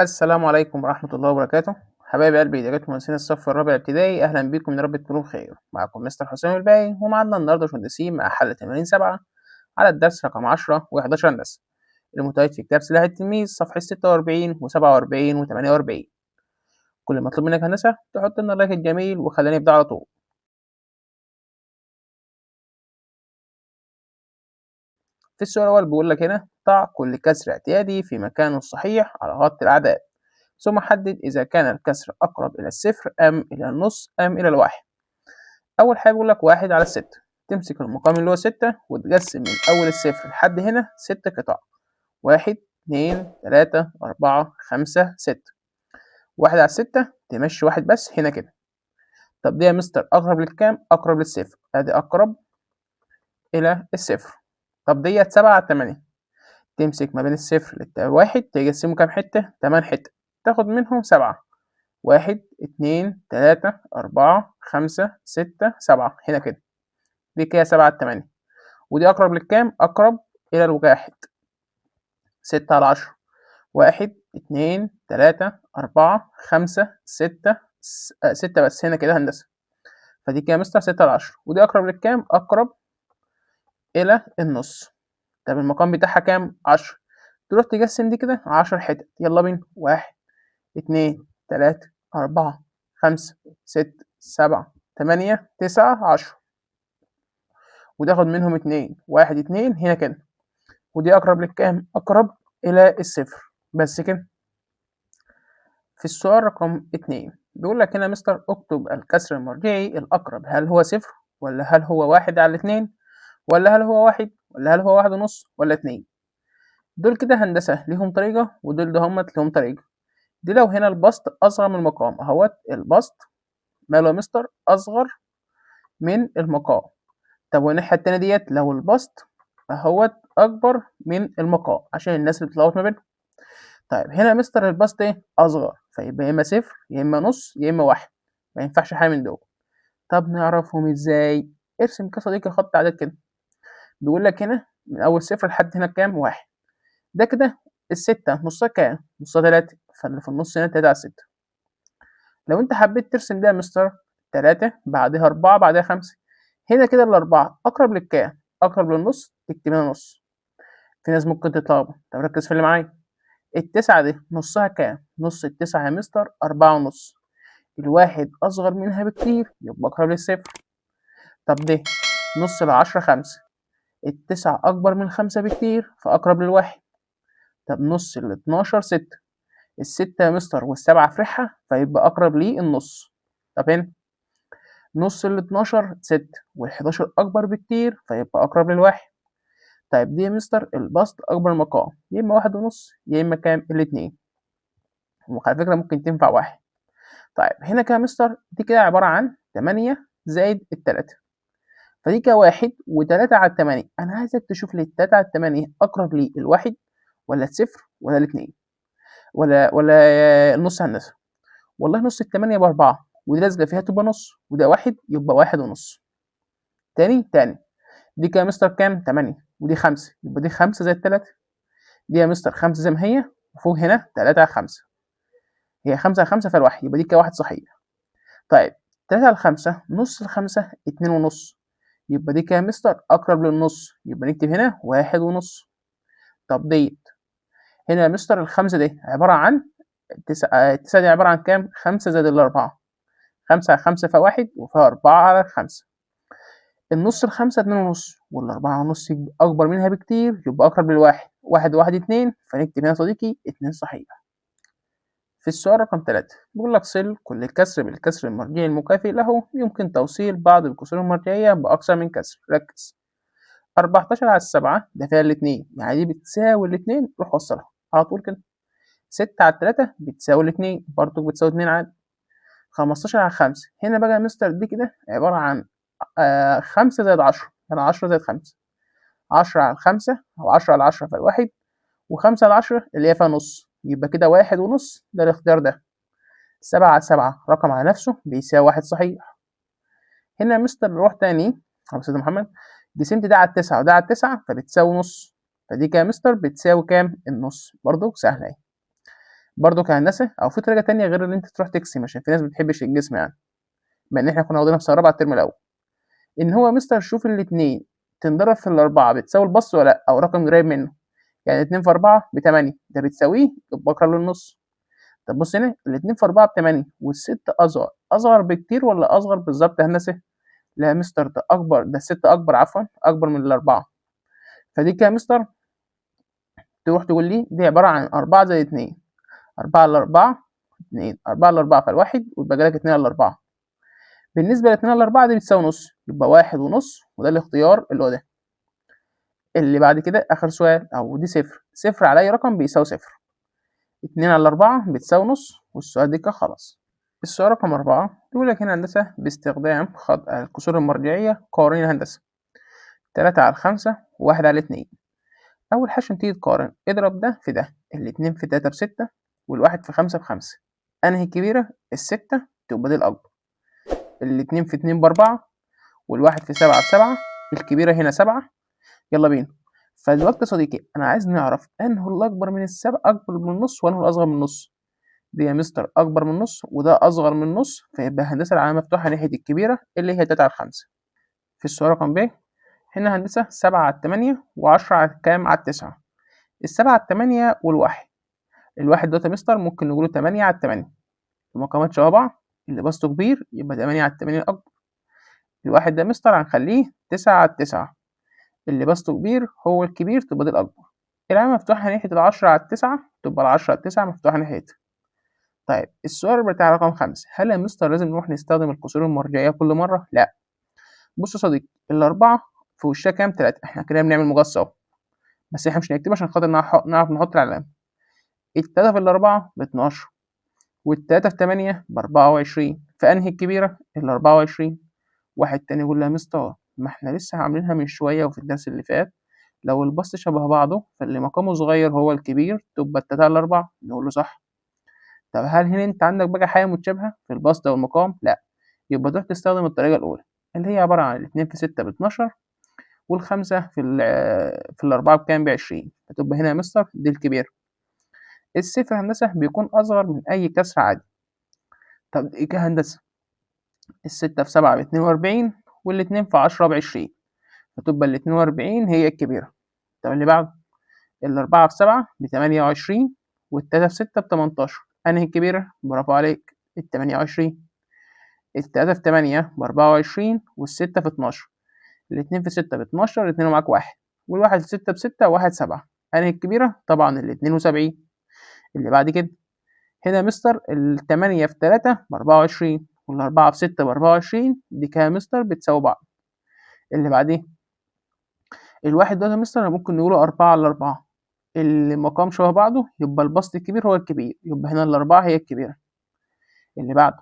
السلام عليكم ورحمة الله وبركاته. حبايب قلبي دكاترة مهندسين الصف الرابع ابتدائي، أهلا بكم، يا رب تكونوا بخير. معكم مستر حسام الباقي، ومعنا النهاردة مهندسين مع حل تمارين 7 على الدرس رقم 10 و11 هندسة المتواجد في كتاب سلاح التلميذ صفحة 46 و47 و48. كل ما مطلوب منك هندسة تحط لنا اللايك الجميل وخلينا نبدأ على طول. في السؤال الأول بيقول لك هنا: ضع كل كسر اعتيادي في مكانه الصحيح على خط الأعداد، ثم حدد إذا كان الكسر أقرب إلى الصفر أم إلى النص أم إلى الواحد. أول حاجة بيقول لك 1 على 6. تمسك المقام اللي هو 6 وتقسم من أول الصفر لحد هنا 6 قطع: 1 2 3 4 5 6. 1 على 6 تمشي واحد بس هنا كده. طب دي يا مستر أقرب للكام؟ أقرب للصفر، أدي أقرب إلى الصفر. طب ديت 7 على 8. تمسك ما بين الصفر للواحد تقسمه كام حتة؟ 8 حتة، تاخد منهم 7: 1 2 3 4 5 6 7 هنا كده. دي كده 7 على 8. ودي أقرب للكام؟ أقرب إلى الواحد. 6 على 10: 1 2 3 4 5 6 6 بس هنا كده هندسة. فدي كده مستر 6 على 10. ودي أقرب للكام؟ أقرب إلى النص. طب المقام بتاعها كام؟ 10. تروح تقسم دي كده 10 حتت. يلا بينا: 1 2 3 4 5 6 7 8 9 10. وتاخد منهم 2: 1 2 هنا كده. ودي أقرب للكام؟ أقرب إلى الصفر. بس كده. في السؤال رقم 2 بيقول لك هنا: مستر اكتب الكسر المرجعي الأقرب، هل هو صفر ولا هل هو 1 على 2 ولا هل هو 1 ولا هل هو 1 ونص ولا 2؟ دول كده هندسة ليهم طريقة، ودول دهمت ليهم طريقة. دي لو هنا البسط أصغر من المقام أهوت، البسط ماله يا مستر؟ أصغر من المقام. طب والناحية التانية ديت لو البسط أهوت أكبر من المقام، عشان الناس اللي بتتلخبط ما بينهم. طيب هنا يا مستر البسط ايه؟ اصغر، فيبقى يا اما صفر يا اما نص يا اما واحد، ما ينفعش حاجه من دول. طب نعرفهم ازاي؟ ارسم كده صديقي خط عدد كده. بيقول لك هنا من اول صفر لحد هنا كام؟ واحد. ده كده الستة نصها كام؟ نصها 3، فاللي في النص هنا 3 على 6. لو انت حبيت ترسم ده يا مستر 3 بعدها 4 بعدها 5، هنا كده الأربعة أقرب للكام؟ أقرب للنص، تكتب هنا نص. في ناس ممكن تتلخبط، طب ركز في اللي معايا. التسعة دي نصها كام؟ نص التسعة يا مستر 4 ونص. الواحد أصغر منها بكتير، يبقى أقرب للصفر. طب ده نص العشرة 5. التسعة أكبر من 5 بكتير، فأقرب للواحد. طب نص ال12 6. الستة يا مستر والسبعة في ريحها، فيبقى أقرب ليه النص. طب هنا نص ال12 6 وال11 أكبر بكتير، فيبقى أقرب للواحد. طيب دي يا مستر البسط أكبر مقام، يا إما 1 ونص يا إما كام؟ الاتنين. وعلى فكرة ممكن تنفع 1. طيب هنا كده يا مستر دي كده عبارة عن 8 زائد التلاتة، فدي كده 1 و3 على 8. أنا عايزك تشوف لي ال3 على 8 أقرب لي الواحد ولا الصفر ولا الاتنين ولا النص هندسة. والله نص ال8 ب4، ودي لازقة فيها تبقى نص، وده 1 يبقى 1 ونص. تاني دي كده يا مستر كام؟ 8 ودي 5، يبقى دي 5 زائد 3. دي يا مستر 5 زي ما هي، وفوق هنا 3 على 5. هي 5 على 5 فالواحد، يبقى دي كده 1 صحيح. طيب 3 على 5 نص ال5 2 ونص، يبقى دي كده يا مستر أقرب للنص، يبقى نكتب هنا 1 ونص. طب ديت هنا يا مستر الخمسة دي عبارة عن التسعة دي عبارة عن كام؟ 5 زائد الأربعة. 5 على 5 فيها 1 وفيها 4 على 5. النص الخمسة 2 ونص، والأربعة ونص أكبر منها بكتير، يبقى أقرب للواحد. 1 1 2، فنكتب هنا صديقي 2 صحيح. في السؤال رقم 3 بيقول لك: صل كل كسر بالكسر المرجعي المكافئ له. يمكن توصيل بعض الكسور المرجعية بأكثر من كسر. ركز. 14 على 7 ده فيها الاتنين، يعني دي بتساوي الاتنين، روح وصلها على طول كده. 6 على 3 بتساوي الاتنين، برضه بتساوي 2 عادي. 15 على 5 هنا بقى يا مستر دي كده عبارة عن 5 زائد 10، يعني 10 زائد 5. 10 على 5 أو 10 على 10 فالواحد، و5 على 10 اللي هي فيها نص، يبقى كده 1 ونص ده الاختيار ده. 7 على 7 رقم على نفسه بيساوي 1 صحيح. هنا يا مستر نروح تاني على أستاذ محمد. قسمت ده على 9 وده على 9 فبتساوي نص، فدي كده يا مستر بتساوي كام؟ النص، برضه سهلة اهي. برضه كهندسة أو في طريقة تانية غير إن أنت تروح تقسم، عشان في ناس مبتحبش الجسم يعني، بما إن إحنا كنا واخدينها في سنة رابعة الترم الأول، إن هو مستر شوف الاتنين تنضرب في الأربعة بتساوي البسط ولا لأ، أو رقم قريب منه. يعني 2 في 4 ب8، ده بتساويه يبقى أقرب للنص. طب بص هنا، الاتنين في 4 ب8 والستة أصغر بكتير ولا أصغر بالظبط يا هندسة؟ لا يا مستر ده أكبر، ده الستة أكبر، عفوا أكبر من الأربعة. فدي كده يا مستر تروح تقول لي دي عبارة عن 4 زائد 2، 4 على 4 2، 4 على 4 فالواحد، ويبقى لك 2 على 4. بالنسبة ل 2 على 4 دي بتساوي نص، يبقى 1 ونص، وده الاختيار اللي هو ده. اللي بعد كده آخر سؤال، أو دي صفر، صفر على أي رقم بيساوي صفر. 2 على 4 بتساوي نص، والسؤال ده كده خلاص. السؤال رقم 4 بيقول لك هنا هندسة باستخدام خط الكسور المرجعية قوانين الهندسة 3 على 5 و1 على 2. أول حاجة عشان تيجي تقارن اضرب ده في ده، الاتنين في 3 ب6 والواحد في 5 ب5. أنهي الكبيرة؟ ال6 تبقى دي الأكبر. الاتنين في 2 ب4 والواحد في 7 ب7، الكبيرة هنا 7. يلا بينا. فدلوقتي يا صديقي أنا عايز نعرف أنه الأكبر من ال7 أكبر من النص وأنه الأصغر من النص. دي يا مستر أكبر من النص وده أصغر من النص، فيبقى هندسة العلامة مفتوحة ناحية الكبيرة اللي هي 3 على 5. في السؤال رقم ب هنا هندسة 7 على 8 و10 على كام على 9. ال7 على 8 والواحد، الواحد دوت يا مستر ممكن نقوله 8 على 8، المقامات شبه بعض، اللي بسطه كبير يبقى 8 على 8 الأكبر. الواحد ده يا مستر هنخليه 9 على 9، اللي بسطه كبير هو الكبير تبقى دي الأكبر. العلامة مفتوحة ناحية ال10 على 9 تبقى ال10 على 9 مفتوحة ناحيتها. طيب السؤال بتاع رقم 5، هل يا مستر لازم نروح نستخدم الكسور المرجعية كل مرة؟ لأ. بص يا صديقي، الأربعة في وشها كام؟ 3، احنا كده بنعمل مقص أهو، بس احنا مش هنكتبه عشان خاطر نعرف نحط العلامة. التلاتة في الأربعة ب12، والتلاتة في 8 ب24، فأنهي الكبيرة؟ ال24. واحد تاني يقول لي يا مستر ما احنا لسه عاملينها من شوية وفي الدرس اللي فات، لو البسط شبه بعضه فاللي مقامه صغير هو الكبير، تبقى التلاتة على 4. نقول له صح. طب هل هنا انت عندك بقى حاجة متشابهة في البسط أو المقام؟ لأ. يبقى تروح تستخدم الطريقة الأولى اللي هي عبارة عن الاتنين في 6 ب12، والخمسة في الأربعة بكام؟ ب20، هتبقى هنا يا مستر دي الكبيرة. الصفر هندسة بيكون أصغر من أي كسر عادي. طب إيه كهندسة؟ الستة في 7 ب42، والاتنين في 10 ب20، فتبقى ال42 هي الكبيرة. طب اللي بعده، الأربعة في 7 ب28، والتلاتة في 6 ب18، أنهي الكبيرة؟ برافو عليك، ال28. التلاتة في 8 ب24، والستة في 12، الاتنين في 6 ب12، الاتنين ومعاك واحد، والواحد في 6 ب6 وواحد 7، أنهي الكبيرة؟ طبعا ال72. اللي بعد كده، هنا مستر ال8 في 3 ب24، وال4 في 6 ب24، دي كده مستر بتساوي بعض. اللي بعديه، الواحد ده مستر ممكن نقوله 4 على 4، المقام شبه بعضه يبقى البسط الكبير هو الكبير، يبقى هنا الأربعة هي الكبيرة. اللي بعده،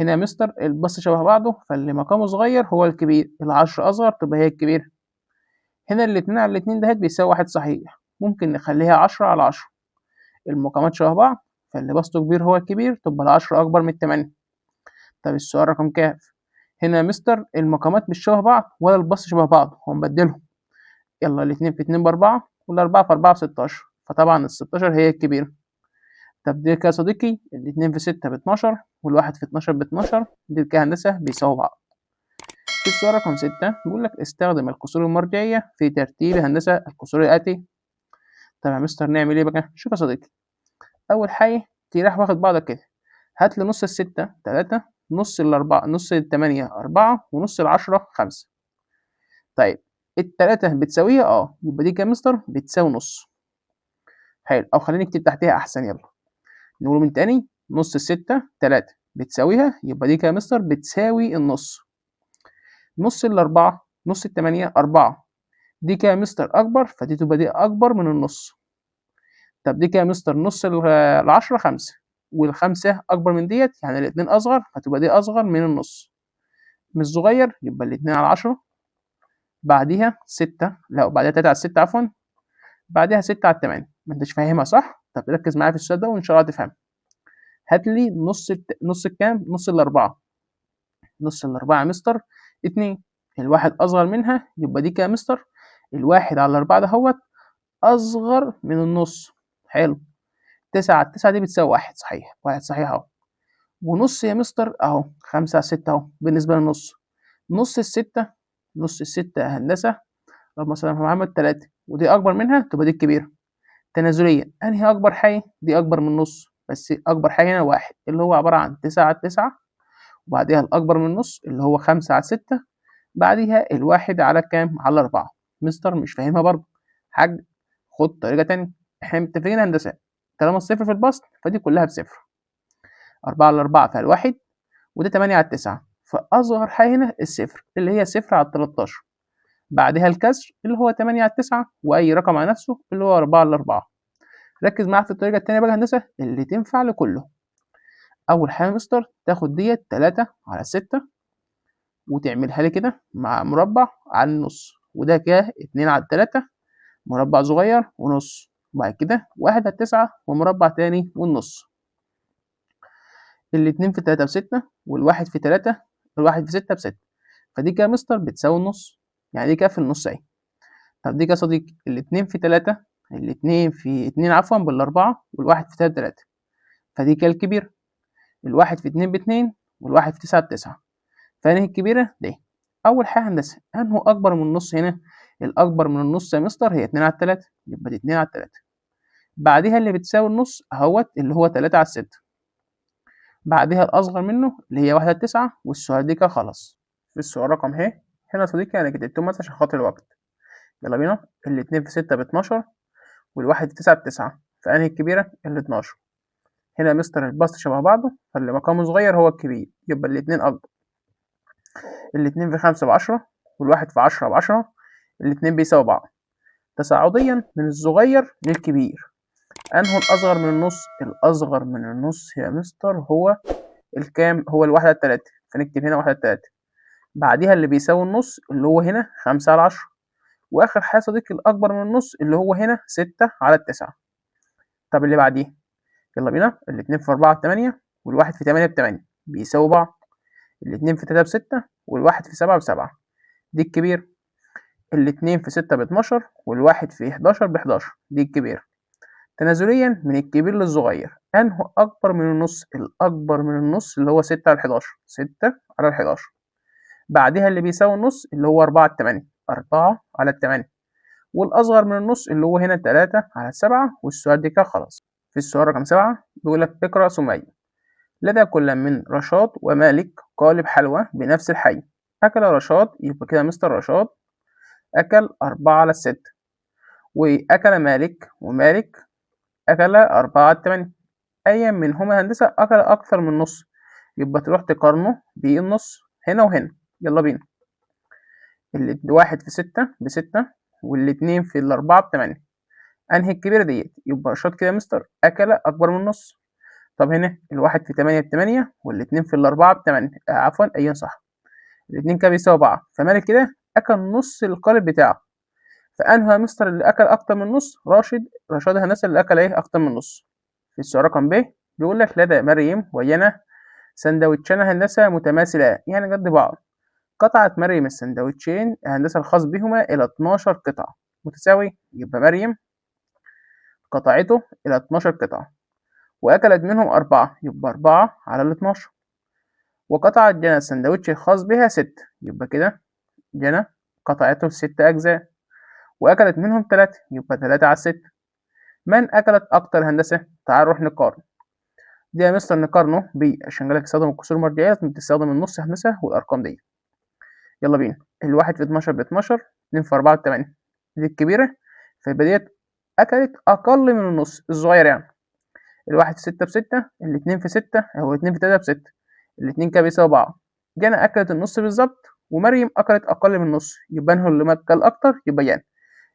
هنا يا مستر البسط شبه بعضه فاللي مقامه صغير هو الكبير، ال10 أصغر تبقى هي الكبيرة. هنا الاتنين على الاتنين دهيت بيساوي واحد صحيح، ممكن نخليها 10 على 10، المقامات شبه بعض فاللي بسطه كبير هو الكبير، تبقى ال10 أكبر من ال8. طب السؤال رقم كام؟ هنا يا مستر المقامات مش شبه بعض ولا البسط شبه بعض، هنبدلهم. يلا الاتنين في 2 ب4، والأربعة في 4 ب16، فطبعا ال16 هي الكبيرة. طب دي كده يا صديقي الاتنين في 6 ب12، والواحد في 12 ب12، دي كده هندسة بيساووا بعض. في السؤال رقم 6 بيقول لك استخدم الكسور المرجعية في ترتيب هندسة الكسور الآتية. طب يا مستر نعمل ايه بقى؟ شوف يا صديقي، أول حاجة تروح واخد بعضك كده، هات لي نص ال6 3، نص ال4 نص ال8 4، ونص ال10 5. طيب ال3 بتساويها يبقى دي كده مستر بتساوي نص. حلو، أو خلينا نكتب تحتها أحسن. يلا نقوله من تاني، نص الستة 3 بتساويها، يبقى دي كده مستر بتساوي النص. نص الأربعة نص ال8 4، دي كده مستر أكبر، فدي تبقى دي أكبر من النص. طب دي كده مستر نص ال10 5، والخمسة أكبر من ديت، يعني الاتنين أصغر، فتبقى دي أصغر من النص. مش صغير يبقى الاتنين على 10، بعديها 6، لا بعدها 3 على 6 عفوا، بعدها 6 على 8. ما انتش فاهمها صح؟ طب ركز معايا في السؤال ده وإن شاء الله تفهم. هات لي نص الكام؟ نص الأربعة. نص الأربعة يا مستر 2، الواحد أصغر منها، يبقى دي كده يا مستر الواحد على 4 دهوت أصغر من النص. حلو، 9 على 9 دي بتساوي 1 صحيح، 1 صحيح أهو. ونص يا مستر أهو 5 على 6 أهو بالنسبة للنص. نص الستة، نص الستة يا هندسة لو مثلا محمد 3 ودي أكبر منها تبقى دي الكبيرة. تنازليا أنهي أكبر حي؟ دي أكبر من النص، بس أكبر حي هنا 1 اللي هو عبارة عن 9 على 9، وبعديها الأكبر من النص اللي هو 5 على 6، بعديها الواحد على كام؟ على 4. مستر مش فاهمها برضه. حاج خد طريقة تانية. احنا متفقين هندسة طالما الصفر في البسط فدي كلها بصفر. 4 على 4 فيها الواحد، وده 8 على 9، فأصغر حاجة هنا الصفر اللي هي 0 على 13. بعدها الكسر اللي هو 8 على 9 وأي رقم على نفسه اللي هو 4 على 4. ركز معايا في الطريقة التانية بقى هندسة اللي تنفع لكله. أول حاجة يا مستر تاخد ديت 3 على 6 وتعملها لي كده مع مربع على النص، وده كده 2 على 3 مربع صغير ونص، وبعد كده 1 على 9 ومربع تاني والنص. الاتنين في 3 ب6 والواحد في 3، الواحد في 6 ب6، فدي كده يا مستر بتساوي النص، يعني دي كده في النص اهي. طب دي كده يا صديقي الاتنين في 3، الاتنين في 2 عفوا بالأربعة، والواحد في 3 ب3، فدي كده الكبيرة. الواحد في 2 ب2 والواحد في 9 ب9، فأنهي الكبيرة دي. أول حاجة هندسة أنهو أكبر من النص هنا؟ الأكبر من النص يا مستر هي 2 على 3، يبقى دي 2 على 3. بعديها اللي بتساوي النص أهوت اللي هو 3 على 6. بعدها الأصغر منه اللي هي 1 على 9، والسؤال دي كده خلاص. في السؤال رقم ه هنا يا صديقي أنا كتبتهم بس عشان خاطر الوقت. يلا بينا. الاتنين في 6 ب12 والواحد في 9 ب9، فأنهي الكبيرة؟ ال12. هنا يا مستر البسط شبه بعضه فاللي مقامه صغير هو الكبير، يبقى الاتنين أكبر. الاتنين في 5 ب10 والواحد في 10 ب10، الاتنين بيساوي بعض. تصاعديا من الصغير للكبير أنهو الأصغر من النص؟ الأصغر من النص يا مستر هو الكام؟ هو الواحد على 3، فنكتب هنا 1 على 3. بعديها اللي بيساوي النص اللي هو هنا 5 على 10. وآخر حاجة صديقي الأكبر من النص اللي هو هنا 6 على 9. طب اللي بعديه يلا بينا. الاتنين في 4 ب8 والواحد في 8 ب8 بيساوي بعض. الاتنين في 3 ب6 والواحد في 7 ب7، دي الكبير. الاتنين في 6 ب12 والواحد في 11 ب11، دي الكبير. تنازليا من الكبير للصغير أنهو أكبر من النص؟ الأكبر من النص اللي هو 6 على 11، 6 على 11. بعدها اللي بيساوي النص اللي هو 4 على 8، 4 على 8. والأصغر من النص اللي هو هنا 3 على 7. والسؤال دي كده خلاص. في السؤال رقم 7 بيقول لك اقرأ سمية. لدى كل من رشاد ومالك قالب حلوى بنفس الحي. أكل رشاد، يبقى كده مستر رشاد أكل 4 على 6، وأكل مالك ومالك أكل 4 على 8. أي منهما هندسة أكل أكثر من نص؟ يبقى تروح تقارنه بالنص هنا وهنا. يلا بينا. الواحد في 6 ب6 والاتنين في الأربعة ب8، أنهي الكبيرة ديت؟ يبقى رشاد كده مستر أكل أكبر من النص. طب هنا الواحد في 8 ب8 والاتنين في الأربعة ب8، عفوا أيوة صح، الاتنين كده بيساوي بعض، فمالك كده أكل نص القالب بتاعه. فأنهي يا مستر اللي أكل أكتر من نص؟ رشاد هندسة اللي أكل إيه أكتر من نص. في السؤال رقم ب بيقول لك لدى مريم وينا سندوتشان هندسة متماثلان يعني قد بعض. قطعت مريم السندوتشين هندسة الخاص بهما إلى 12 قطعة متساوي. يبقى مريم قطعته إلى 12 قطعة وأكلت منهم 4، يبقى 4 على 12. وقطعت جنى السندوتش الخاص بها 6، يبقى كده جنى قطعته 6 أجزاء وأكلت منهم 3، يبقى 3 على 6. من أكلت أكتر هندسة؟ تعال نروح نقارن. دي يا مستر نقارنه عشان جالك استخدم الكسور المرجعية لازم تستخدم النص هندسة والأرقام دي. يلا بينا. الواحد في 12 ب12، 2 في 4 ب8، دي الكبيرة، فيبقى ديت أكلت أقل من النص الصغير يعني. الواحد في 6 ب6، الاتنين في 6 هو 2 في 3 ب6، الاتنين كده بيساوي بعض. جانا أكلت النص بالظبط ومريم أكلت أقل من النص، يبقى أنهو اللي أكل أكتر؟ يبقى جانا.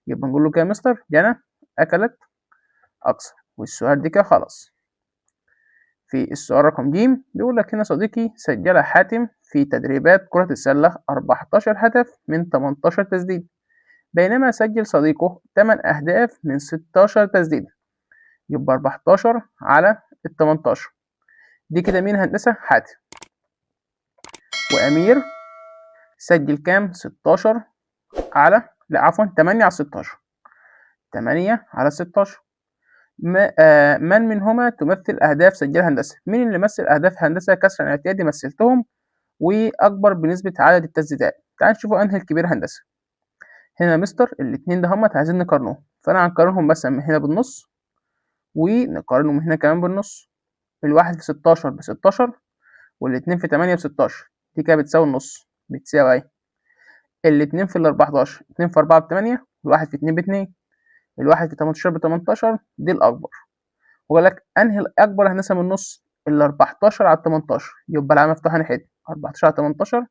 يبقى نقول له كده يا مستر جانا أكلت أكثر. والسؤال دي كده خلاص. في السؤال رقم ج بيقول لك هنا صديقي سجل حاتم في تدريبات كرة السلة 14 هدف من 18 تسديد، بينما سجل صديقه 8 أهداف من 16 تسديد، يبقى 14 على 18. دي كده مين هندسة؟ حاتم. وأمير سجل كام؟ 16 على لا عفوا 8 على 16، 8 على 16، من منهما تمثل أهداف سجلها هندسة؟ مين اللي مثل أهداف هندسة كسر اعتيادي؟ مثلتهم وأكبر بنسبة عدد التسديدات. تعال نشوفوا أنهي الكبير هندسة. هنا مستر الاتنين ده همت عايزين نقارنهم، فأنا هنقارنهم مثلا من هنا بالنص ونقارنهم من هنا كمان بالنص. الواحد في 16 ب16 والاتنين في 8 ب16، دي كده بتساوي النص، بتساوي ايه؟ الاتنين في 14، 2 في 4 ب8، الواحد في 2 ب2، الواحد في 18 ب18، دي الأكبر. وقال لك أنهي الأكبر هندسة من النص؟ ال14 على 18، يبقى العلامة مفتوحة ناحيتها، 14 على 18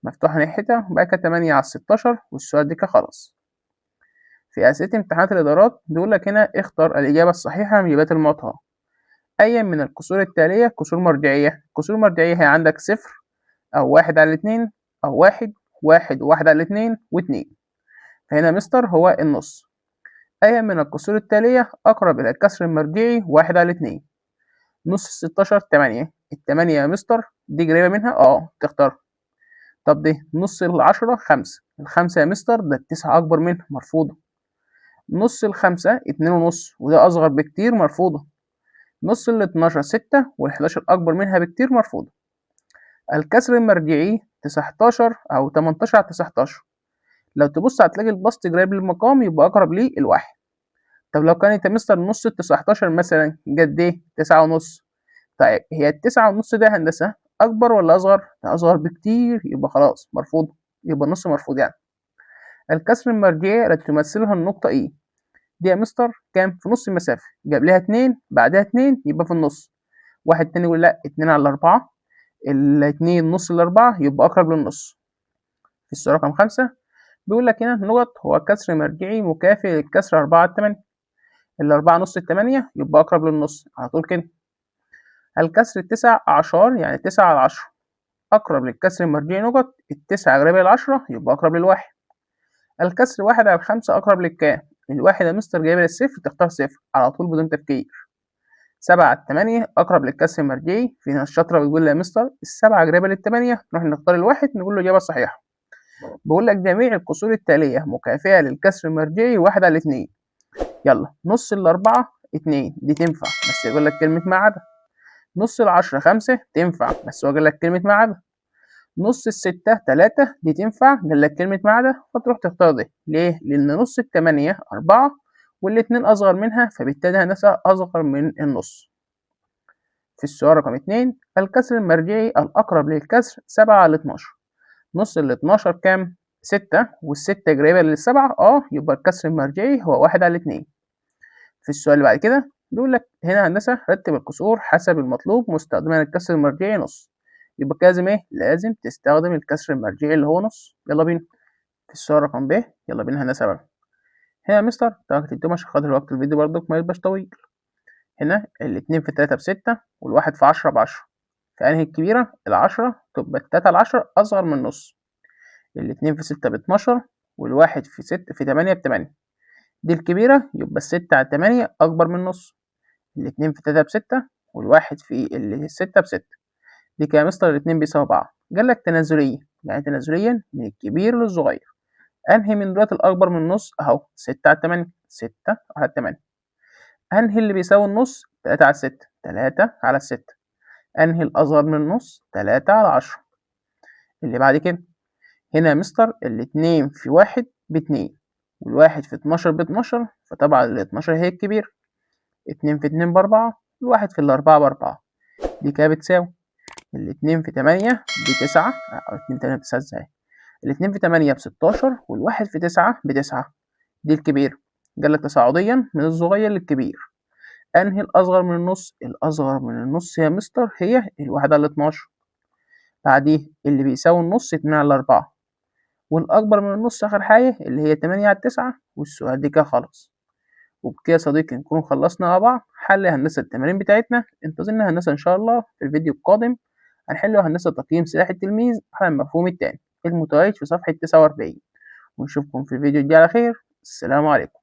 مفتوحة ناحيتها، وبعد كده 8 على 16، والسؤال دي كده خلاص. في أسئلة امتحانات الإدارات بيقول لك هنا اختر الإجابة الصحيحة من الإجابات المعطاة. أي من الكسور التالية كسور مرجعية؟ كسور مرجعية هي عندك صفر أو 1 على 2 أو 1 1 و1 على 2 و2، فهنا مستر هو النص. أي من الكسور التالية أقرب إلى الكسر المرجعي 1 على 2؟ نص ال16 8، ال8 يا مستر دي قريبة منها تختار. طب دي نص ال10 5، ال5 يا مستر ده ال9 أكبر منها مرفوضة. نص ال5 2.5 وده أصغر بكتير مرفوضة. نص ال12 6 وال11 أكبر منها بكتير مرفوضة. الكسر المرجعي 19 أو 18 على 19، لو تبص هتلاقي البسط قريب للمقام يبقى أقرب ليه الواحد. طب لو كانت يا مستر نص ال19 مثلا قد إيه؟ 9.5. طيب هي ال9.5 ده هندسة أكبر ولا أصغر؟ ده أصغر بكتير، يبقى خلاص مرفوض، يبقى النص مرفوض يعني. الكسر المرجعي التي تمثلها النقطة إيه؟ دي يا مستر كام؟ في نص المسافة، جاب لها 2 بعدها 2 يبقى في النص. واحد تاني يقول لأ 2 على 4، الاتنين نص ال4 يبقى أقرب للنص. في السؤال رقم 5 بيقول لك هنا نقط هو كسر مرجعي مكافئ للكسر 4 على 8. ال4 نص ال8 يبقى أقرب للنص على طول كده. الكسر 19 يعني 9 على 10 أقرب للكسر المرجعي نقط، ال9 قريبة ل10 يبقى أقرب للواحد. الكسر 1 على 5 أقرب للكام؟ الواحد يا مستر جايبة للصفر، تختار صفر على طول بدون تفكير. 7 على 8 أقرب للكسر المرجعي، في ناس شاطرة بتقول لي يا مستر ال7 قريبة لل8، نروح نختار الواحد نقول له الإجابة الصحيحة. بيقول لك جميع الكسور التالية مكافئة للكسر المرجعي 1 على 2. يلا نص ال4 2 دي تنفع بس يقول لك كلمة ما عدا. نص ال10 5 تنفع بس هو قال لك كلمة ما عدا. نص ال6 3 دي تنفع قال لك كلمة ما عدا، فتروح تختار دي. ليه؟ لأن نص ال8 4 والاتنين أصغر منها، فبالتالي هندسة أصغر من النص. في السؤال رقم 2 الكسر المرجعي الأقرب للكسر 7 على 12. نص ال12 كام؟ 6 وال6 قريبة لل7 يبقى الكسر المرجعي هو 1 على 2. في السؤال اللي بعد كده بيقول لك هنا هندسة رتب الكسور حسب المطلوب مستخدما الكسر المرجعي نص. يبقى لازم ايه؟ لازم تستخدم الكسر المرجعي اللي هو نص. يلا بينا. في السؤال رقم ب يلا بينا هندسة بقى. هنا يا مستر تركت الدوم عشان خاطر وقت الفيديو برضك ما يبقاش طويل. هنا الاتنين في 3 ب6 والواحد في 10 ب10، فأنهي الكبيرة؟ ال10 تبقى ال3 على 10 أصغر من النص. الاتنين في 6 ب12 والواحد في 6 في 8 ب8، دي الكبيرة، يبقى ال6 على 8 أكبر من النص. الاتنين في 3 ب6 والواحد في ال6 ب6، دي كده يا مستر الاتنين بيساوي بعض. قالك تنازليا يعني تنازليا من الكبير للصغير، أنهي من دولت الأكبر من النص؟ أهو 6 على 8، 6 على 8. أنهي اللي بيساوي النص؟ 3 على 6، 3 على 6. أنهي الأصغر من النص؟ 3 على 10. اللي بعد كده هنا يا مستر الاتنين في 1 ب2 والواحد في 12 ب12، فطبعا ال12 هي الكبير. 2 في 2 ب4 والواحد في ال4 ب4، دي كده بتساوي الاتنين في 8 ب9 أو 2 8 9 ازاي؟ الاتنين في 8 ب16 والواحد في 9 ب9، دي الكبير. قالك تصاعديا من الصغير للكبير. أنهي الأصغر من النص؟ الأصغر من النص يا مستر هي الواحد على 12. بعديه اللي بيساوي النص 2 على 4، والأكبر من النص آخر حاجة اللي هي 8 على 9، والسؤال دي كده خلاص. وبكده يا صديقي نكون خلصنا مع بعض حل هندسة التمارين بتاعتنا. انتظرنا هندسة إن شاء الله في الفيديو القادم، هنحل هندسة تقييم سلاح التلميذ على المفهوم التاني المتواجد في صفحة 49. ونشوفكم في الفيديو الجاي على خير. السلام عليكم.